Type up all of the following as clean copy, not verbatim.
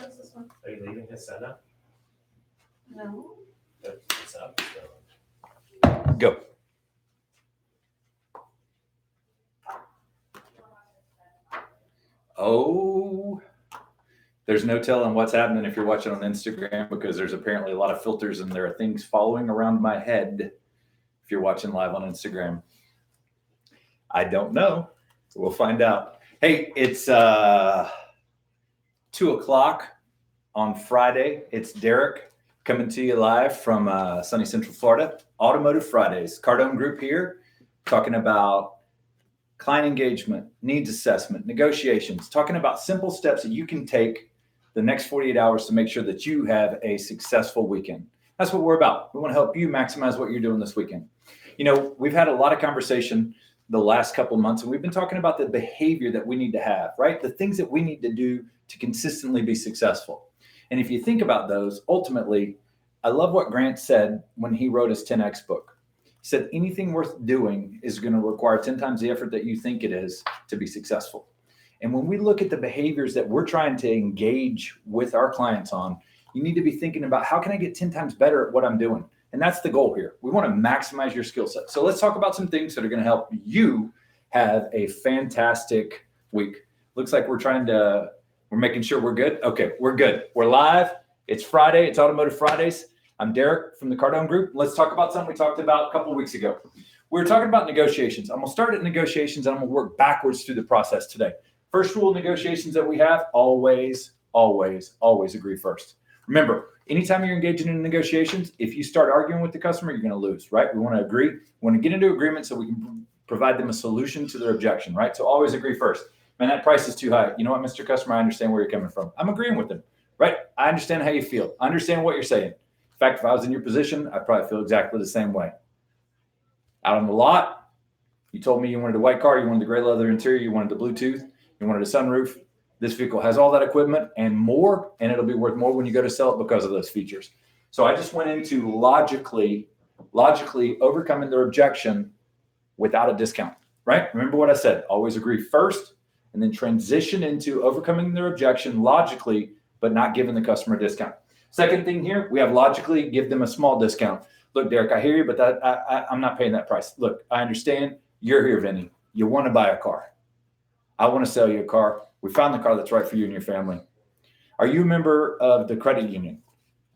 What's this one? Are you leaving his setup? No. It's up. Go. Oh, there's no telling what's happening if you're watching on Instagram, because there's apparently a lot of filters and there are things following around my head if you're watching live on Instagram. I don't know. We'll find out. Hey, it's 2:00 on Friday. It's Derek coming to you live from sunny Central Florida. Automotive Fridays. Cardone Group here, talking about client engagement, needs assessment, negotiations, talking about simple steps that you can take the next 48 hours to make sure that you have a successful weekend. That's what we're about. We want to help you maximize what you're doing this weekend. You know, we've had a lot of conversation the last couple of months, and we've been talking about the behavior that we need to have, right? The things that we need to do to consistently be successful. And if you think about those, ultimately, I love what Grant said when he wrote his 10X book. He said, anything worth doing is going to require 10 times the effort that you think it is to be successful. And when we look at the behaviors that we're trying to engage with our clients on, you need to be thinking about, how can I get 10 times better at what I'm doing? And that's the goal here. We want to maximize your skill set. So let's talk about some things that are going to help you have a fantastic week. Looks like we're making sure we're good. Okay, we're good. We're live. It's Friday. It's Automotive Fridays. I'm Derek from the Cardone Group. Let's talk about something we talked about a couple of weeks ago. We were talking about negotiations. I'm going to start at negotiations, and I'm going to work backwards through the process today. First rule of negotiations that we have, always agree first. Remember, anytime you're engaging in negotiations, if you start arguing with the customer, you're going to lose, right? We want to agree. We want to get into agreement so we can provide them a solution to their objection, right? So always agree first. Man, that price is too high. You know what, Mr. Customer, I understand where you're coming from. I'm agreeing with them, right? I understand how you feel. I understand what you're saying. In fact, if I was in your position, I'd probably feel exactly the same way. Out on the lot, you told me you wanted a white car, you wanted the gray leather interior, you wanted the Bluetooth, you wanted a sunroof. This vehicle has all that equipment and more, and it'll be worth more when you go to sell it because of those features. So I just went into logically overcoming their objection without a discount, right? Remember what I said, always agree first, and then transition into overcoming their objection logically, but not giving the customer a discount. Second thing here, we have logically give them a small discount. Look, Derek, I hear you, but I'm not paying that price. Look, I understand you're here, Vinny. You want to buy a car. I want to sell you a car. We found the car that's right for you and your family. Are you a member of the credit union?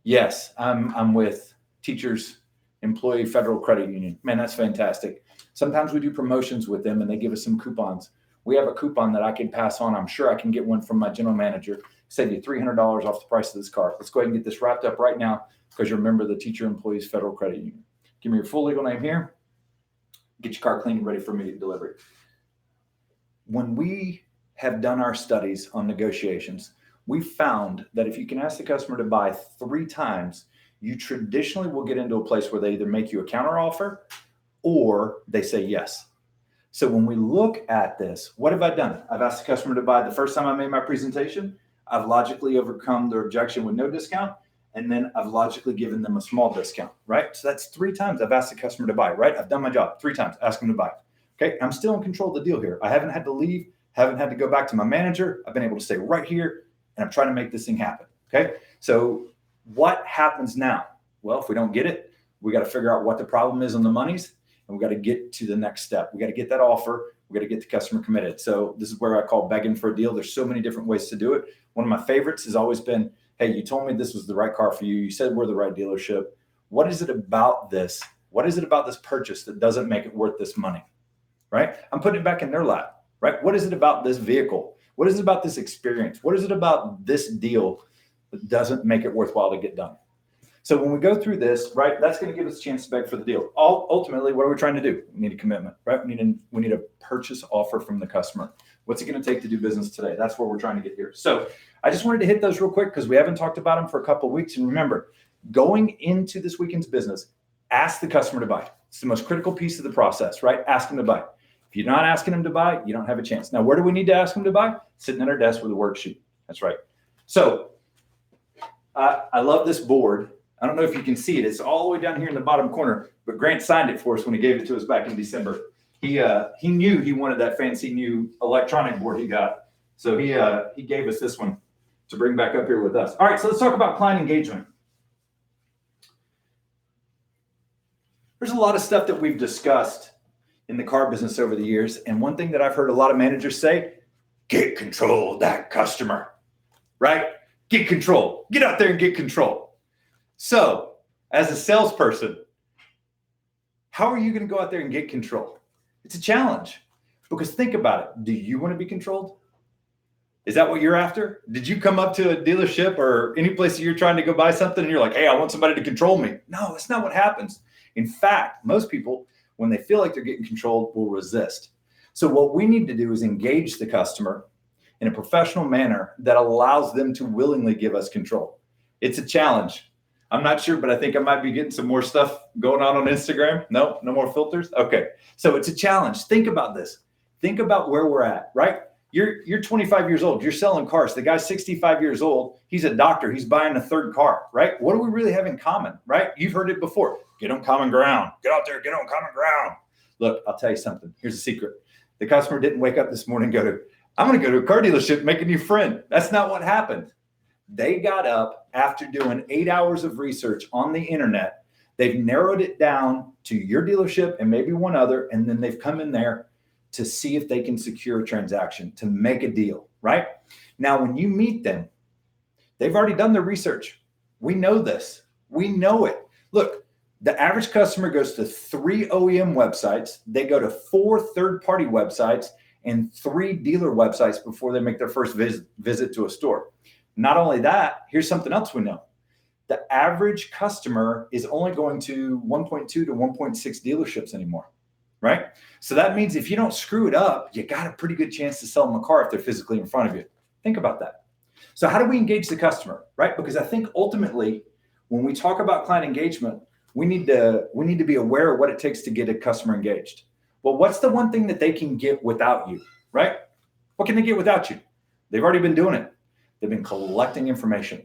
Yes, I'm with Teachers Employee Federal Credit Union. Man, that's fantastic. Sometimes we do promotions with them and they give us some coupons. We have a coupon that I can pass on. I'm sure I can get one from my general manager. Save you $300 off the price of this car. Let's go ahead and get this wrapped up right now because you're a member of the Teacher Employees Federal Credit Union. Give me your full legal name here. Get your car clean and ready for immediate delivery. When we have done our studies on negotiations, we found that if you can ask the customer to buy 3 times, you traditionally will get into a place where they either make you a counteroffer or they say yes. So when we look at this, what have I done? I've asked the customer to buy the first time I made my presentation. I've logically overcome their objection with no discount. And then I've logically given them a small discount, right? So that's 3 times I've asked the customer to buy, right? I've done my job 3 times, ask them to buy. Okay, I'm still in control of the deal here. I haven't had to leave, haven't had to go back to my manager. I've been able to stay right here and I'm trying to make this thing happen. Okay, so what happens now? Well, if we don't get it, we got to figure out what the problem is on the monies and we got to get to the next step. We got to get that offer. We got to get the customer committed. So this is where I call begging for a deal. There's so many different ways to do it. One of my favorites has always been, hey, you told me this was the right car for you. You said we're the right dealership. What is it about this? What is it about this purchase that doesn't make it worth this money? Right? I'm putting it back in their lap, right? What is it about this vehicle? What is it about this experience? What is it about this deal that doesn't make it worthwhile to get done? So when we go through this, right, that's going to give us a chance to beg for the deal. Ultimately, what are we trying to do? We need a commitment, right? We need a purchase offer from the customer. What's it going to take to do business today? That's where we're trying to get here. So I just wanted to hit those real quick because we haven't talked about them for a couple of weeks. And remember, going into this weekend's business, ask the customer to buy. It's the most critical piece of the process, right? Ask them to buy. If you're not asking them to buy, you don't have a chance. Now, where do we need to ask them to buy? Sitting at our desk with a worksheet. That's right. So I love this board. I don't know if you can see it. It's all the way down here in the bottom corner, but Grant signed it for us when he gave it to us back in December. He knew he wanted that fancy new electronic board he got. So he gave us this one. to bring back up here with us. All right, so let's talk about client engagement. There's a lot of stuff that we've discussed in the car business over the years. And one thing that I've heard a lot of managers say, get control of that customer, right? Get control. Get out there and get control. So as a salesperson, how are you going to go out there and get control? It's a challenge because think about it. Do you want to be controlled? Is that what you're after? Did you come up to a dealership or any place that you're trying to go buy something and you're like, hey, I want somebody to control me? No, that's not what happens. In fact, most people, when they feel like they're getting controlled, will resist. So what we need to do is engage the customer in a professional manner that allows them to willingly give us control. It's a challenge. I'm not sure, but I think I might be getting some more stuff going on Instagram. No more filters. Okay. So it's a challenge. Think about this. Think about where we're at, right? You're 25 years old. You're selling cars. The guy's 65 years old. He's a doctor. He's buying a third car, right? What do we really have in common, right? You've heard it before. Get on common ground. Get out there. Get on common ground. Look, I'll tell you something. Here's a secret. The customer didn't wake up this morning and go I'm going to go to a car dealership, make a new friend. That's not what happened. They got up after doing 8 hours of research on the internet. They've narrowed it down to your dealership and maybe one other, and then they've come in there to see if they can secure a transaction, to make a deal, right? Now, when you meet them, they've already done their research. We know this. We know it. Look, the average customer goes to 3 OEM websites. They go to 4 third-party websites and 3 dealer websites before they make their first visit to a store. Not only that, here's something else we know. The average customer is only going to 1.2 to 1.6 dealerships anymore, right? So that means if you don't screw it up, you got a pretty good chance to sell them a car if they're physically in front of you. Think about that. So how do we engage the customer, right? Because I think ultimately, when we talk about client engagement, we need to be aware of what it takes to get a customer engaged. Well, what's the one thing that they can get without you, right? What can they get without you? They've already been doing it. They've been collecting information.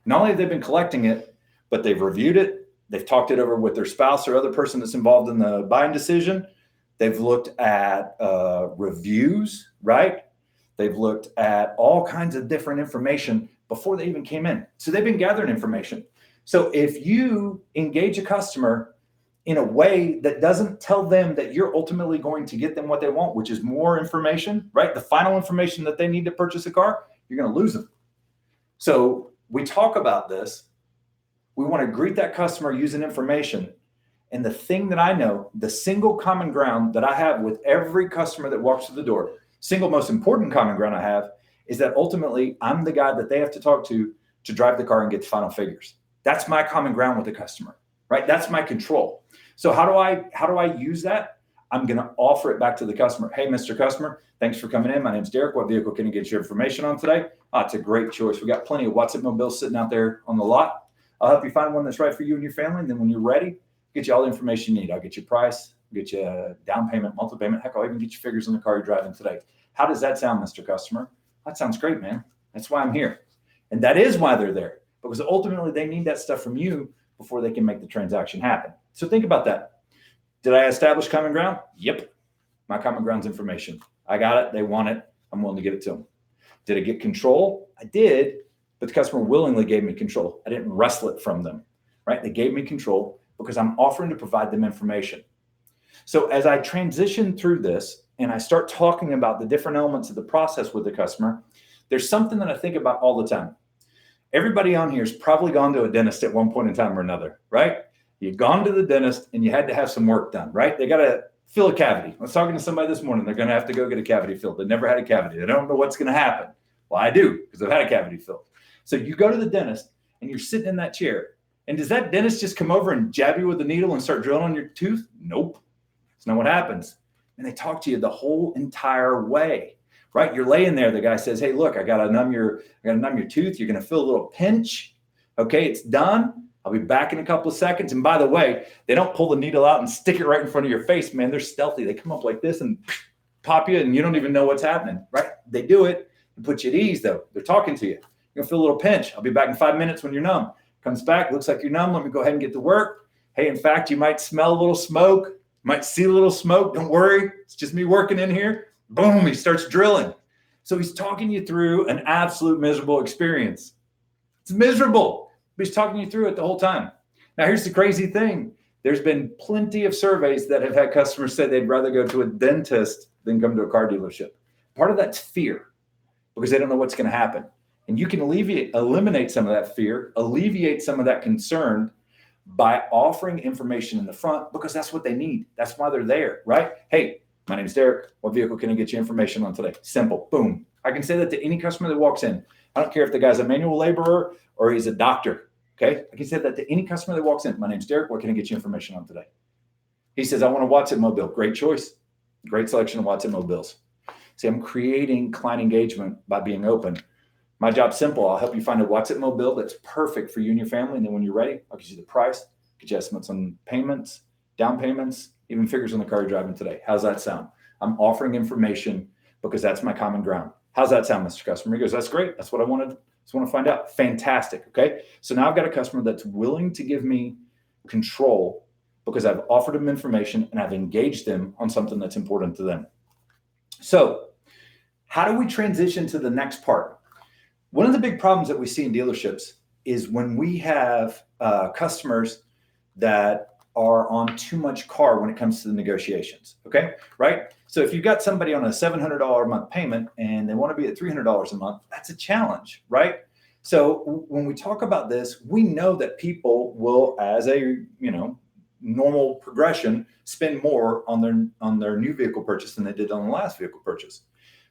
Not only have they been collecting it, but they've reviewed it. They've talked it over with their spouse or other person that's involved in the buying decision. They've looked at reviews, right? They've looked at all kinds of different information before they even came in. So they've been gathering information. So if you engage a customer in a way that doesn't tell them that you're ultimately going to get them what they want, which is more information, right? The final information that they need to purchase a car, you're going to lose them. So we talk about this. We want to greet that customer using information. And the thing that I know, the single common ground that I have with every customer that walks through the door, single most important common ground I have is that ultimately I'm the guy that they have to talk to drive the car and get the final figures. That's my common ground with the customer, right? That's my control. So how do I use that? I'm going to offer it back to the customer. Hey, Mr. Customer, thanks for coming in. My name's Derek. What vehicle can I get your information on today? It's a great choice. We got plenty of Watson mobiles sitting out there on the lot. I'll help you find one that's right for you and your family. And then when you're ready, get you all the information you need. I'll get you a price, get you a down payment, monthly payment. Heck, I'll even get you figures on the car you're driving today. How does that sound, Mr. Customer? That sounds great, man. That's why I'm here. And that is why they're there, because ultimately they need that stuff from you before they can make the transaction happen. So think about that. Did I establish common ground? Yep. My common ground's information. I got it. They want it. I'm willing to give it to them. Did I get control? I did, but the customer willingly gave me control. I didn't wrestle it from them, right? They gave me control because I'm offering to provide them information. So as I transition through this and I start talking about the different elements of the process with the customer, there's something that I think about all the time. Everybody on here has probably gone to a dentist at one point in time or another, right? You've gone to the dentist and you had to have some work done, right? They got to fill a cavity. I was talking to somebody this morning. They're going to have to go get a cavity filled. They never had a cavity. They don't know what's going to happen. Well, I do, because I've had a cavity filled. So you go to the dentist and you're sitting in that chair. And does that dentist just come over and jab you with a needle and start drilling on your tooth? Nope. That's not what happens. And they talk to you the whole entire way, right? You're laying there. The guy says, hey, look, I got to numb your tooth. You're going to feel a little pinch. Okay, it's done. I'll be back in a couple of seconds. And by the way, they don't pull the needle out and stick it right in front of your face, man. They're stealthy. They come up like this and pop you, and you don't even know what's happening, right? They do it and put you at ease, though. They're talking to you. You're going to feel a little pinch. I'll be back in 5 minutes when you're numb. Comes back, looks like you're numb. Let me go ahead and get to work. Hey, in fact, you might smell a little smoke. Might see a little smoke. Don't worry. It's just me working in here. Boom, he starts drilling. So he's talking you through an absolute miserable experience. It's miserable, but he's talking you through it the whole time. Now, here's the crazy thing. There's been plenty of surveys that have had customers say they'd rather go to a dentist than come to a car dealership. Part of that's fear because they don't know what's going to happen. And you can eliminate some of that fear, alleviate some of that concern by offering information in the front because that's what they need. That's why they're there, right? Hey, my name is Derek. What vehicle can I get you information on today? Simple. Boom. I can say that to any customer that walks in. I don't care if the guy's a manual laborer or he's a doctor. Okay. I can say that to any customer that walks in. My name's Derek. What can I get you information on today? He says, I want a Watson mobile. Great choice. Great selection of Watson mobiles. See, I'm creating client engagement by being open. My job's simple. I'll help you find a Watson mobile that's perfect for you and your family. And then when you're ready, I'll get you the price, get you estimates on payments, down payments, even figures on the car you're driving today. How's that sound? I'm offering information because that's my common ground. How's that sound, Mr. Customer? He goes, that's great. That's what I wanted. Just want to find out. Fantastic. Okay. So now I've got a customer that's willing to give me control because I've offered them information and I've engaged them on something that's important to them. So how do we transition to the next part? One of the big problems that we see in dealerships is when we have customers that are on too much car when it comes to the negotiations. Okay. Right. So if you've got somebody on a $700 a month payment and they want to be at $300 a month, that's a challenge, right? So when we talk about this, we know that people will, as a, normal progression, spend more on their new vehicle purchase than they did on the last vehicle purchase.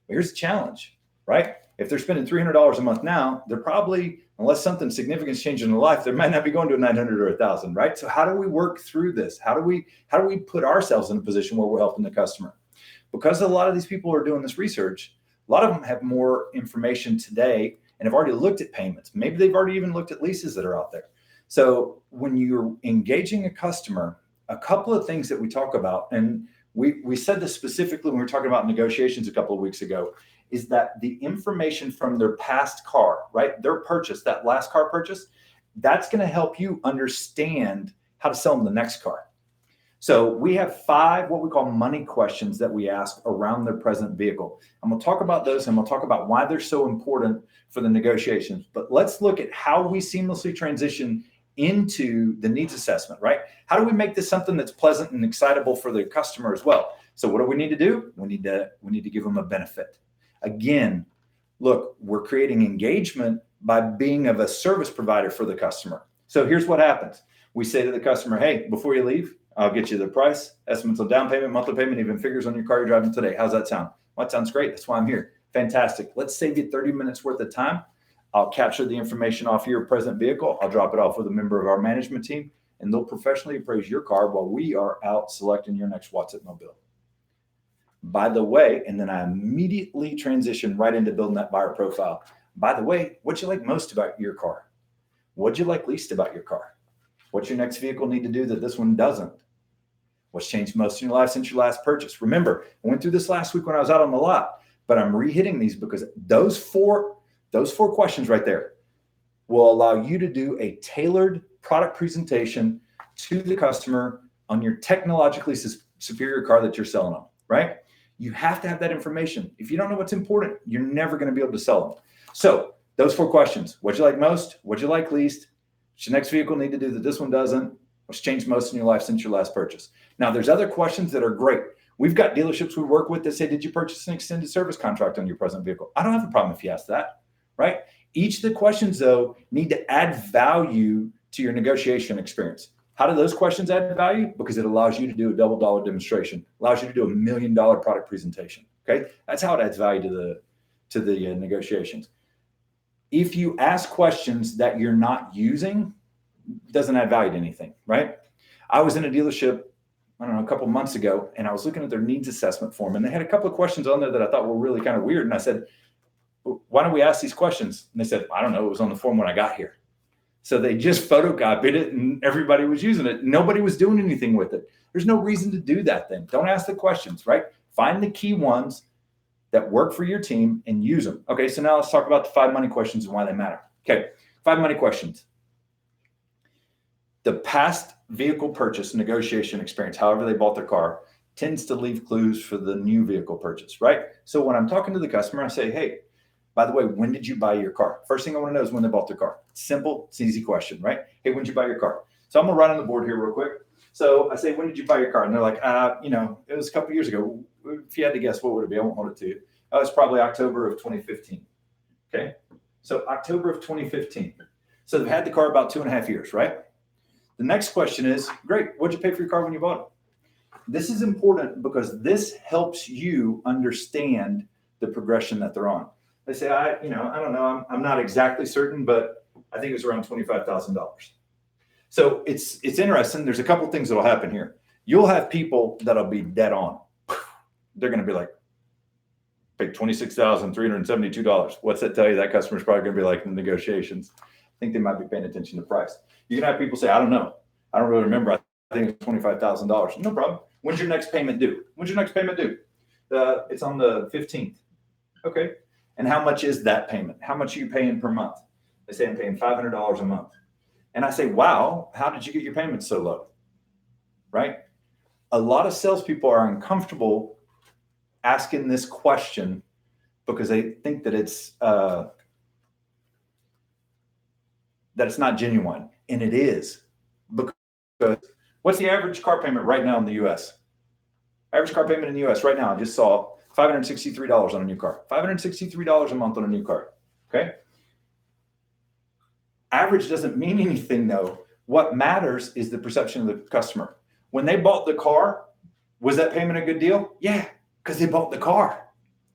But here's the challenge, right? If they're spending $300 a month now, they're probably, unless something significant is changing in their life, they might not be going to a 900 or 1,000, right? So how do we work through this? How do we put ourselves in a position where we're helping the customer? Because a lot of these people are doing this research, a lot of them have more information today and have already looked at payments. Maybe they've already even looked at leases that are out there. So when you're engaging a customer, a couple of things that we talk about, and we said this specifically when we were talking about negotiations a couple of weeks ago, is that the information from their past car, right? Their purchase, that last car purchase, that's going to help you understand how to sell them the next car. So we have 5 what we call money questions that we ask around their present vehicle. I'm going to talk about those and we'll talk about why they're so important for the negotiations. But let's look at how we seamlessly transition into the needs assessment, right? How do we make this something that's pleasant and excitable for the customer as well? So what do we need to do? We need to give them a benefit. Again, look, we're creating engagement by being of a service provider for the customer. So here's what happens. We say to the customer, hey, before you leave, I'll get you the price, estimates on down payment, monthly payment, even figures on your car you're driving today. How's that sound? Well, that sounds great. That's why I'm here. Fantastic. Let's save you 30 minutes worth of time. I'll capture the information off your present vehicle. I'll drop it off with a member of our management team, and they'll professionally appraise your car while we are out selecting your next Watson mobile. By the way, and then I immediately transition right into building that buyer profile. By the way, what'd you like most about your car? What'd you like least about your car? What's your next vehicle need to do that this one doesn't? What's changed most in your life since your last purchase? Remember, I went through this last week when I was out on the lot, but I'm re-hitting these because those four questions right there will allow you to do a tailored product presentation to the customer on your technologically superior car that you're selling them, right? You have to have that information. If you don't know what's important, you're never going to be able to sell them. So those 4 questions: what'd you like most? What'd you like least? What's your next vehicle need to do that this one doesn't? What's changed most in your life since your last purchase? Now, there's other questions that are great. We've got dealerships we work with that say, did you purchase an extended service contract on your present vehicle? I don't have a problem if you ask that, right? Each of the questions, though, need to add value to your negotiation experience. How do those questions add value? Because it allows you to do a double dollar demonstration, allows you to do $1 million product presentation. Okay, that's how it adds value to the negotiations. If you ask questions that you're not using, it doesn't add value to anything, right? I was in a dealership, I don't know, a couple of months ago, and I was looking at their needs assessment form, and they had a couple of questions on there that I thought were really kind of weird. And I said, why don't we ask these questions? And they said, I don't know, it was on the form when I got here. So they just photocopied it and everybody was using it. Nobody was doing anything with it. There's no reason to do that then. Don't ask the questions, right? Find the key ones that work for your team and use them. Okay, so now let's talk about the 5 money questions and why they matter. Okay, 5 money questions. The past vehicle purchase negotiation experience, however they bought their car, tends to leave clues for the new vehicle purchase, right? So when I'm talking to the customer, I say, hey, by the way, when did you buy your car? First thing I want to know is when they bought their car. Simple, it's an easy question, right? Hey, when did you buy your car? So I'm gonna write on the board here real quick. So I say, when did you buy your car? And they're like, it was a couple of years ago. If you had to guess, what would it be? I won't hold it to you. Oh, it's probably October of 2015. Okay. So October of 2015. So they've had the car about 2.5 years, right? The next question is, great, what'd you pay for your car when you bought it? This is important because this helps you understand the progression that they're on. They say, I don't know, I'm not exactly certain, but I think it was around $25,000. So it's interesting. There's a couple things that'll happen here. You'll have people that'll be dead on. They're going to be like, pay $26,372. What's that tell you? That customer's probably going to be like in negotiations. I think they might be paying attention to price. You can have people say, I don't know. I don't really remember. I think it's $25,000. No problem. When's your next payment due? When's your next payment due? It's on the 15th. Okay. And how much is that payment? How much are you paying per month? They say I'm paying $500 a month. And I say, wow, how did you get your payments so low? Right? A lot of salespeople are uncomfortable asking this question because they think that it's not genuine, and it is. Because what's the average car payment right now in the U.S.? Average car payment in the U.S. right now, I just saw $563 on a new car. $563 a month on a new car. Okay. Average doesn't mean anything though. What matters is the perception of the customer. When they bought the car, was that payment a good deal? Yeah, because they bought the car,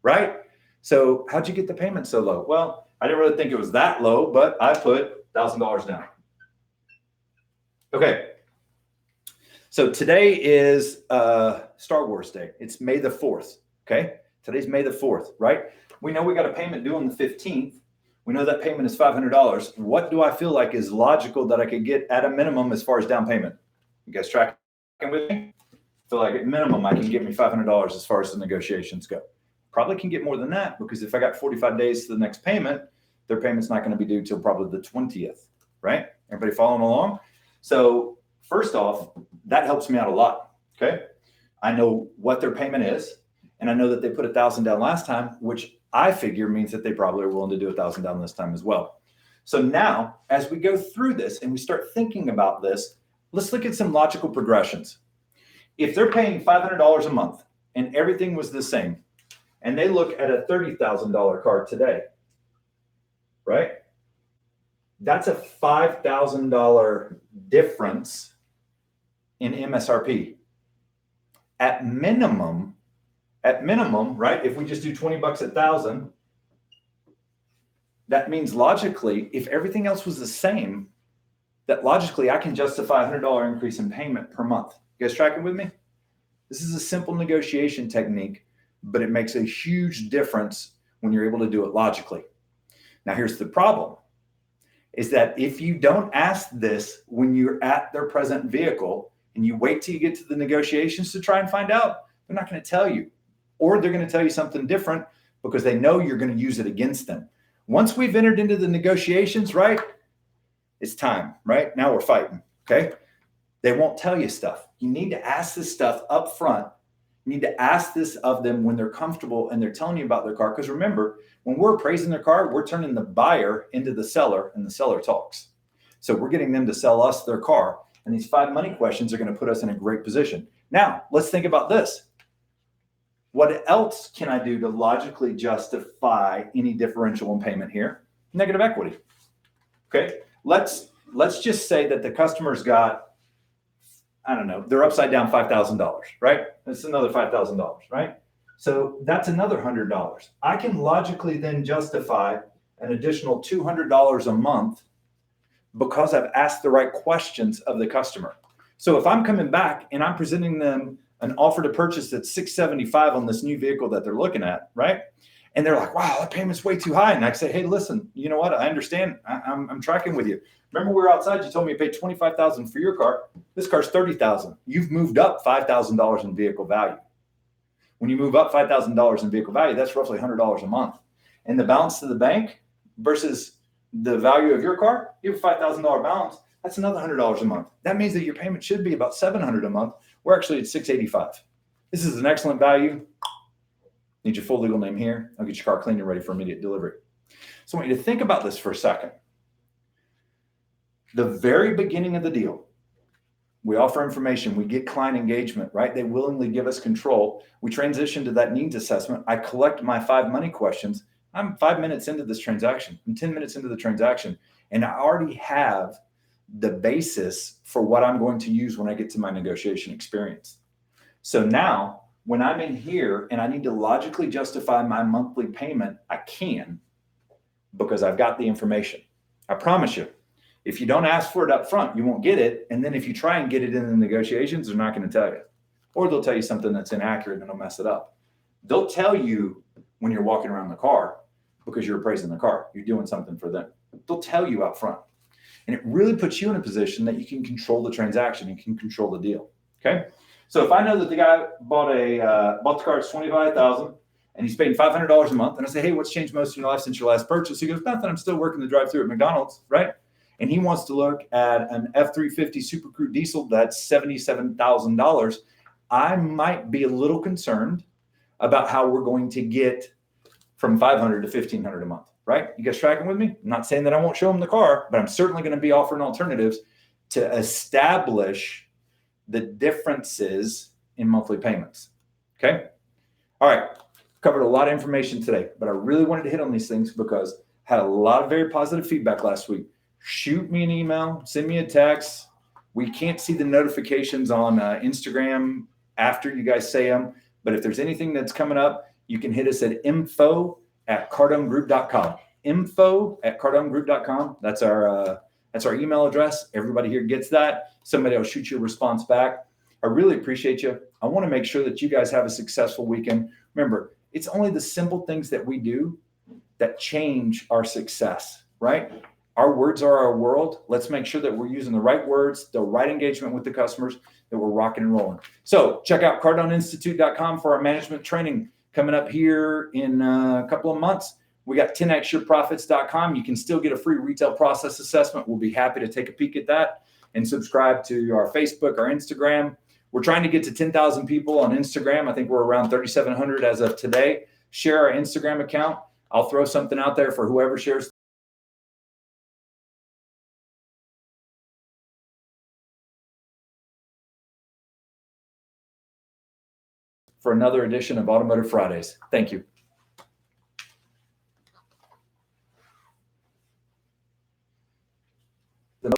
right? So how'd you get the payment so low? Well, I didn't really think it was that low, but I put $1,000 down. Okay. So today is Star Wars Day. It's May the 4th. Okay. Today's May the 4th, right? We know we got a payment due on the 15th. We know that payment is $500. What do I feel like is logical that I could get at a minimum as far as down payment? You guys tracking with me? I feel like at minimum, I can get me $500 as far as the negotiations go. Probably can get more than that because if I got 45 days to the next payment, their payment's not going to be due till probably the 20th, right? Everybody following along? So first off, that helps me out a lot, okay? I know what their payment is, and I know that they put $1,000 down last time, which I figure means that they probably are willing to do $1,000 down this time as well. So now, as we go through this and we start thinking about this, let's look at some logical progressions. If they're paying $500 a month and everything was the same, and they look at a $30,000 car today, right? That's a $5,000 difference in MSRP. At minimum, right? If we just do 20 bucks 1,000, that means logically, if everything else was the same, that logically I can justify a $100 increase in payment per month. You guys tracking with me? This is a simple negotiation technique, but it makes a huge difference when you're able to do it logically. Now, here's the problem, is that if you don't ask this when you're at their present vehicle and you wait till you get to the negotiations to try and find out, they're not going to tell you. Or they're going to tell you something different because they know you're going to use it against them. Once we've entered into the negotiations, right, it's time, right? Now we're fighting, okay? They won't tell you stuff. You need to ask this stuff up front. You need to ask this of them when they're comfortable and they're telling you about their car. Because remember, when we're appraising their car, we're turning the buyer into the seller and the seller talks. So we're getting them to sell us their car. And these 5 money questions are going to put us in a great position. Now, let's think about this. What else can I do to logically justify any differential in payment here? Negative equity. Okay, let's just say that the customer's got, I don't know, they're upside down $5,000, right? That's another $5,000, right? So that's another $100. I can logically then justify an additional $200 a month because I've asked the right questions of the customer. So if I'm coming back and I'm presenting them an offer to purchase that's $675 on this new vehicle that they're looking at, right? And they're like, wow, that payment's way too high. And I say, hey, listen, you know what? I understand. I'm tracking with you. Remember we were outside, you told me you paid $25,000 for your car. This car's $30,000. You've moved up $5,000 in vehicle value. When you move up $5,000 in vehicle value, that's roughly $100 a month. And the balance to the bank versus the value of your car, you have a $5,000 balance. That's another $100 a month. That means that your payment should be about $700 a month. We're actually at $685. This is an excellent value. Need your full legal name here. I'll get your car cleaned and ready for immediate delivery. So I want you to think about this for a second. The very beginning of the deal, we offer information, we get client engagement, right? They willingly give us control. We transition to that needs assessment. I collect my 5 money questions. I'm 5 minutes into this transaction. I'm 10 minutes into the transaction, and I already have the basis for what I'm going to use when I get to my negotiation experience. So now, when I'm in here and I need to logically justify my monthly payment, I can, because I've got the information. I promise you, if you don't ask for it up front, you won't get it. And then if you try and get it in the negotiations, they're not going to tell you. Or they'll tell you something that's inaccurate and it'll mess it up. They'll tell you when you're walking around the car because you're appraising the car. You're doing something for them. They'll tell you up front. And it really puts you in a position that you can control the transaction. You can control the deal. Okay? So if I know that the guy bought the car at $25,000 and he's paying $500 a month, and I say, hey, what's changed most in your life since your last purchase? He goes, nothing. I'm still working the drive-thru at McDonald's, right? And he wants to look at an F-350 Super Crew diesel that's $77,000. I might be a little concerned about how we're going to get from $500 to $1,500 a month, right? You guys tracking with me? I'm not saying that I won't show him the car, but I'm certainly going to be offering alternatives to establish the differences in monthly payments. Okay. All right. Covered a lot of information today, but I really wanted to hit on these things because I had a lot of very positive feedback last week. Shoot me an email, send me a text. We can't see the notifications on Instagram after you guys say them, but if there's anything that's coming up, you can hit us at info@cardonegroup.com. Info@cardonegroup.com. That's our email address. Everybody here gets that. Somebody will shoot you a response back. I really appreciate you. I want to make sure that you guys have a successful weekend. Remember, it's only the simple things that we do that change our success, right? Our words are our world. Let's make sure that we're using the right words, the right engagement with the customers, that we're rocking and rolling. So check out CardoneInstitute.com for our management training coming up here in a couple of months. We got 10xyourprofits.com. You can still get a free retail process assessment. We'll be happy to take a peek at that and subscribe to our Facebook, our Instagram. We're trying to get to 10,000 people on Instagram. I think we're around 3,700 as of today. Share our Instagram account. I'll throw something out there for whoever shares for another edition of Automotive Fridays. Thank you.